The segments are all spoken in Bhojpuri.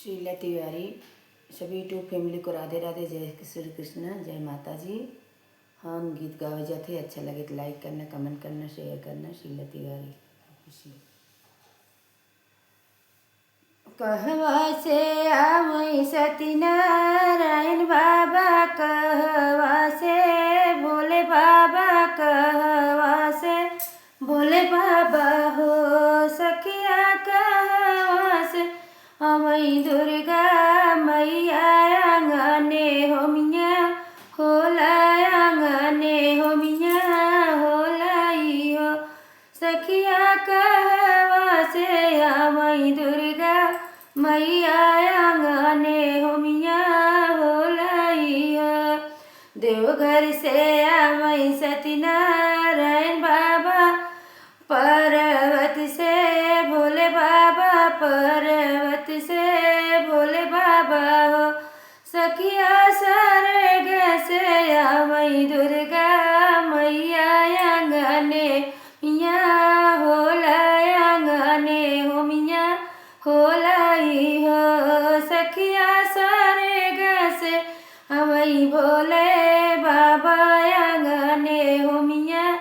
शीला तिवारी। सभी यूट्यूब फैमिली को राधे राधे, जय श्री कृष्ण, जय माता जी। हम गीत गावे जाते, अच्छा लगे तो लाइक करना, कमेंट करना, शेयर करना। शीला तिवारी। कहवा से आवई सत्यनारायण बाबा, कहवा से भोले बाबा, कहवा से भोले बाबा हो सखिया, कहवा से अवई दुर्गा मैया आंगने हो मिया होला, आंगने हो मिया होलाई हो सखिया, कहवा से अवई दुर्गा मैया आंगने हो मिया होलाई हो। देवघर से आवई सत्यनारायण बाबा, पर्वत से भोले बाबा, पर्वत से भोले बाबा हो सखिया, स्वर्ग से आवई दुर्गा मैया आंगने मिया होला, आंगने हो मिया होलाई हो सखिया, स्वर्ग से आवई भोले बाबा आंगने हो मिया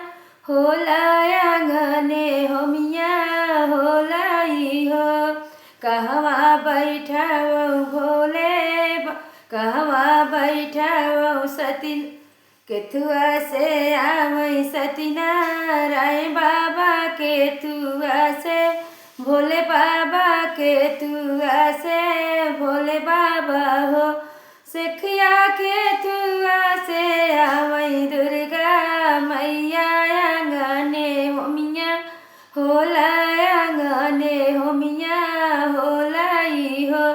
होला, आंगने हो मिया होलाई हो। कहवा बैठा वो भोले, कहवा बैठा वो सती, केथुआ से आवई सत्यनारायण बाबा, केथुआ से भोले बाबा, केथुआ से भोले बाबा हो सखिया, केथुआ से आवई दुर्गा मैया आंगने हो मिया होला, आंगने हो मिया होलाई हो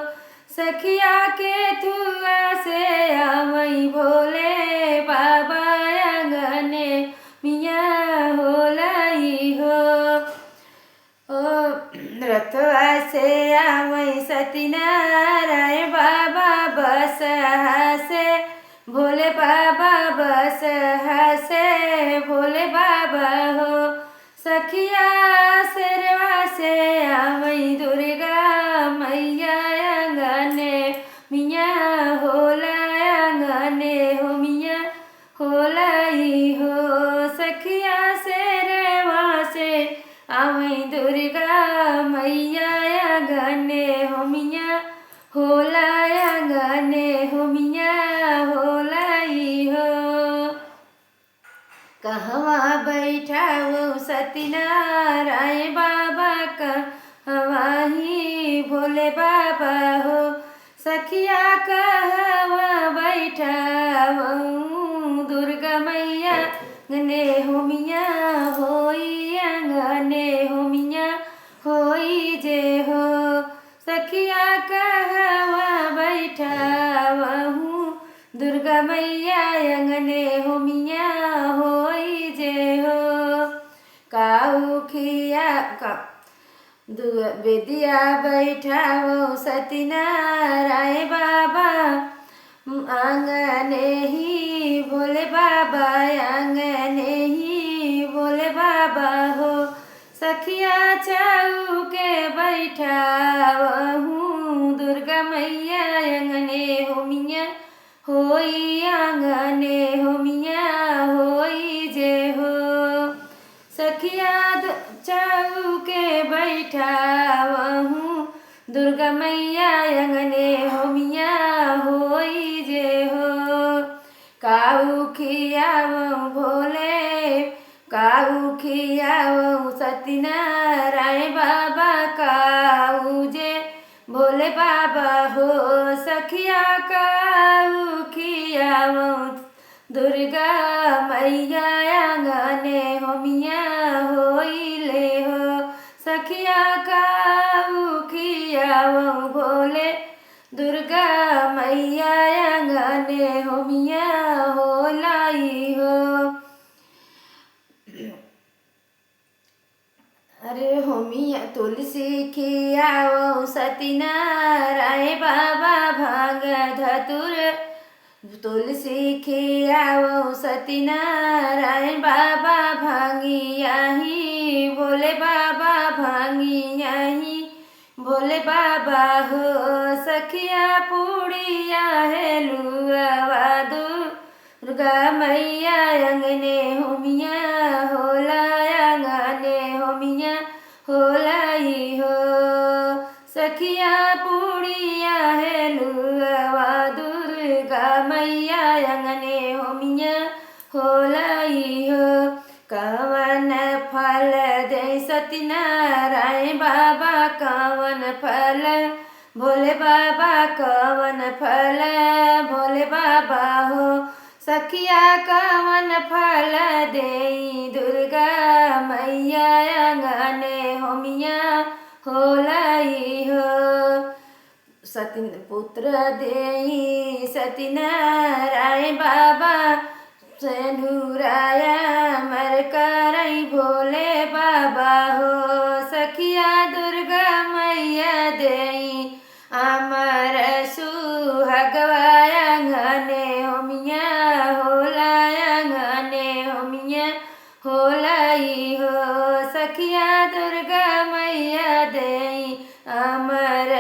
सखिया, केथुआ से आवई भोले बाबा आंगने मिया होलाई हो। रथवा से आवई सत्यनारायण बाबा, बसहा से भोले बाबा, बसहा से भोले बाबा हो सखिया, शेरवा से आवई दुर्गा मैया आंगने मिया होला, आंगने हो मिया होलाई हो सखिया, शेरवा से आवई दुर्गा मैया आंगने हो मिया होला, आंगने हो मिया होलाई हो। कहवा बैठा वो सत्यनारायण बाबा, कहवा ही भोले बाबा हो सखिया, कहवा बैठा वो दुर्गा मैया आंगने हो मिया होई, आंगने हो मिया होई जे हो सखिया, कहवा बैठा वहू दुर्गा मैया आंगने हो मिया होई जे हो। काऊ खिया का बेदिया बैठा वो सत्यनारायण बाबा, आंगने ही भोले बाबा, आंगने ही भोले बाबा हो सखिया, चाऊ के बैठा वहू दुर्गा मैया आंगने हो मिया होई, आंगने हो मिया होई जे हो सखिया, चाऊ के बैठा वहू दुर्गा मैया आंगने हो मिया होई जे हो। काऊ खियावो भोले, काऊ खियावो सत्यनारायण बाबा, काऊ जे भोले बाबा हो सखिया, काऊ खियावो दुर्गा मैया आंगने हो मिया होइले हो सखिया, काऊ खियावो भोले दुर्गा मैया आंगने हो मिया होलाई हो। अरे हो मिया तुलसी खियावो सत्यनारायण बाबा, भांग धतुर तुलसी खियावो सत्यनारायण बाबा, भांगी आही भोले बाबा, भांगी आही भोले बाबा हो सखिया पूड़िया है लुआ दुर्गा मैया अंगने होमिया होला अंगने होमिया होलाई हो सखिया पूड़िया है लुआ दुर्गा मैया अंगने होमिया होलाई हो कवन फल दे सत्यनारायण बाबा कवन फल भोले बाबा कवन फल भोले बाबा हो सखिया कवन फल दे दुर्गा मैया अंगने होमिया होलाई हो पुत्र देई सत्यनारायण बाबा सनुराया मर करई भोले बाबा हो सखिया दुर्गा मैया देई अमर सुहगवाया घने होमिया होलाया घने होमिया होलाई हो सखिया दुर्गा मैया देई अमर